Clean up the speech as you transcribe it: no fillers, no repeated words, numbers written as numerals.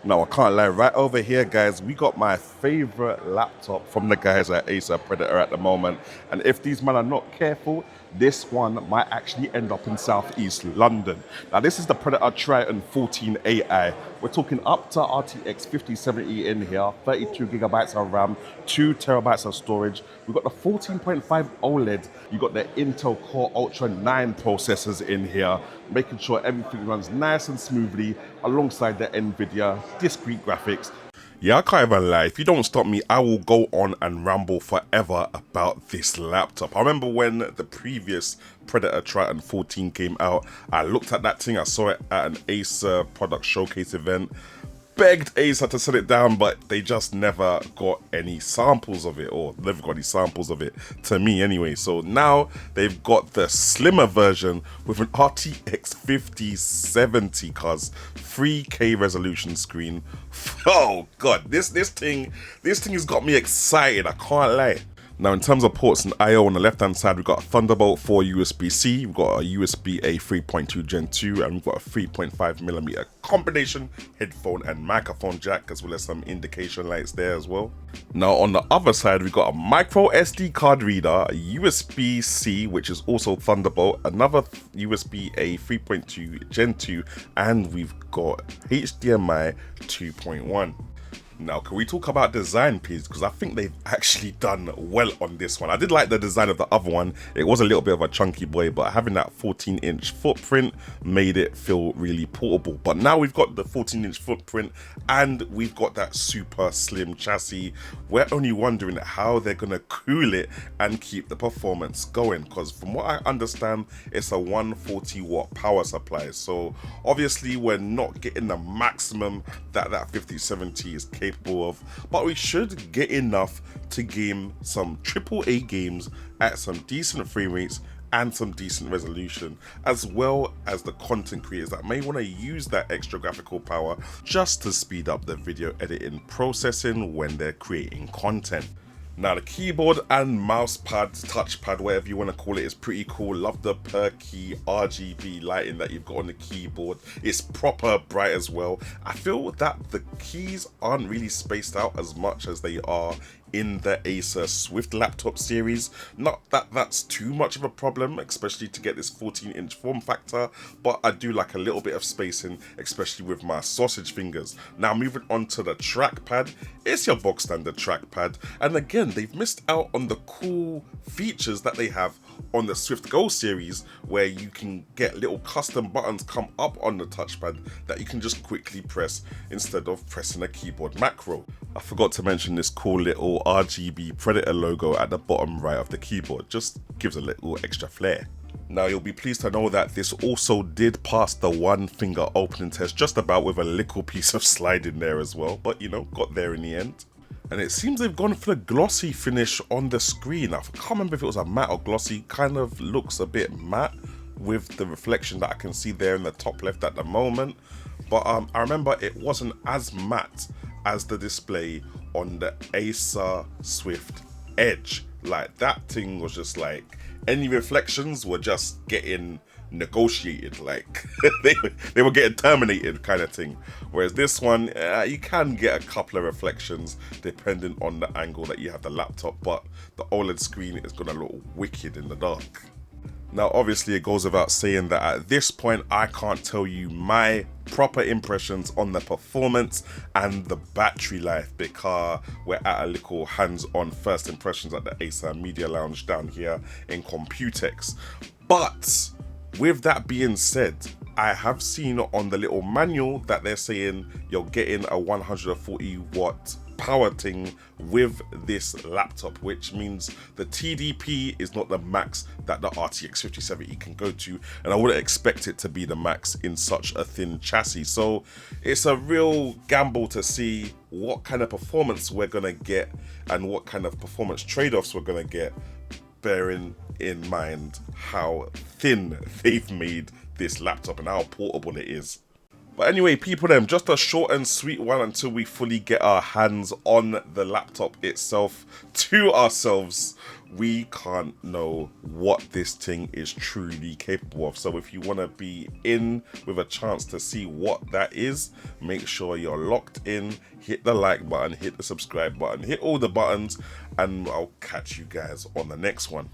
No, I can't lie. Right over here, guys, we got my favorite laptop from the guys at Acer Predator at the moment. And if these men are not careful, this one might actually end up in Southeast London. Now, this is the Predator Triton 14 AI. We're talking up to RTX 5070 in here, 32 gigabytes of RAM, 2 terabytes of storage. We've got the 14.5 OLED. You got the Intel Core Ultra 9 processors in here, making sure everything runs nice and smoothly alongside the NVIDIA discrete graphics. Yeah, I can't even lie. If you don't stop me, I will go on and ramble forever about this laptop. I remember when the previous Predator Triton 14 came out, I looked at that thing, I saw it at an Acer product showcase event, begged Acer to set it down, but they just never got any samples of it, or never got any samples of it to me anyway. So now they've got the slimmer version with an RTX 5070 cuz 3K resolution screen. Oh god, this thing has got me excited, I can't lie. Now, in terms of ports and I/O on the left-hand side, we've got a Thunderbolt 4 USB-C, we've got a USB-A 3.2 Gen 2, and we've got a 3.5mm combination headphone and microphone jack, as well as some indication lights there as well. Now, on the other side, we've got a micro SD card reader, a USB-C, which is also Thunderbolt, another USB-A 3.2 Gen 2, and we've got HDMI 2.1. Now, can we talk about design, please? Because I think they've actually done well on this one. I did like the design of the other one. It was a little bit of a chunky boy, but having that 14-inch footprint made it feel really portable. But now we've got the 14-inch footprint and we've got that super slim chassis. We're only wondering how they're going to cool it and keep the performance going. Because from what I understand, it's a 140-watt power supply. So obviously, we're not getting the maximum that 5070 is capable of, but we should get enough to game some AAA games at some decent frame rates and some decent resolution, as well as the content creators that may want to use that extra graphical power just to speed up the video editing processing when they're creating content. Now, the keyboard and mouse pad, touchpad, whatever you want to call it, is pretty cool. Love the per key RGB lighting that you've got on the keyboard. It's proper bright as well. I feel that the keys aren't really spaced out as much as they are in the Acer Swift laptop series. Not that that's too much of a problem, especially to get this 14-inch form factor, but I do like a little bit of spacing, especially with my sausage fingers. Now, moving on to the trackpad, it's your box standard trackpad, and again, they've missed out on the cool features that they have on the Swift Go series, where you can get little custom buttons come up on the touchpad that you can just quickly press instead of pressing a keyboard macro. I forgot to mention this cool little RGB Predator logo at the bottom right of the keyboard, just gives a little extra flair. Now, you'll be pleased to know that this also did pass the one finger opening test, just about, with a little piece of slide in there as well, but you know, got there in the end. And it seems they've gone for the glossy finish on the screen. I can't remember if it was a matte or glossy. Kind of looks a bit matte with the reflection that I can see there in the top left at the moment. But I remember it wasn't as matte as the display on the Acer Swift Edge. Like, that thing was just like, any reflections were just getting negotiated, like they were getting terminated kind of thing. Whereas this one, you can get a couple of reflections depending on the angle that you have the laptop, but the OLED screen is gonna look wicked in the dark. Now, obviously, it goes without saying that at this point, I can't tell you my proper impressions on the performance and the battery life, because we're at a little hands-on first impressions at the Acer Media Lounge down here in Computex. But with that being said, I have seen on the little manual that they're saying you're getting a 140-watt power thing with this laptop, which means the TDP is not the max that the RTX 5070 can go to, and I wouldn't expect it to be the max in such a thin chassis. So it's a real gamble to see what kind of performance we're gonna get and what kind of performance trade-offs we're gonna get, bearing in mind how thin they've made this laptop and how portable it is. But anyway, people, just a short and sweet one until we fully get our hands on the laptop itself to ourselves. we can't know what this thing is truly capable of. So if you want to be in with a chance to see what that is, make sure you're locked in. Hit the like button, hit the subscribe button, hit all the buttons, and I'll catch you guys on the next one.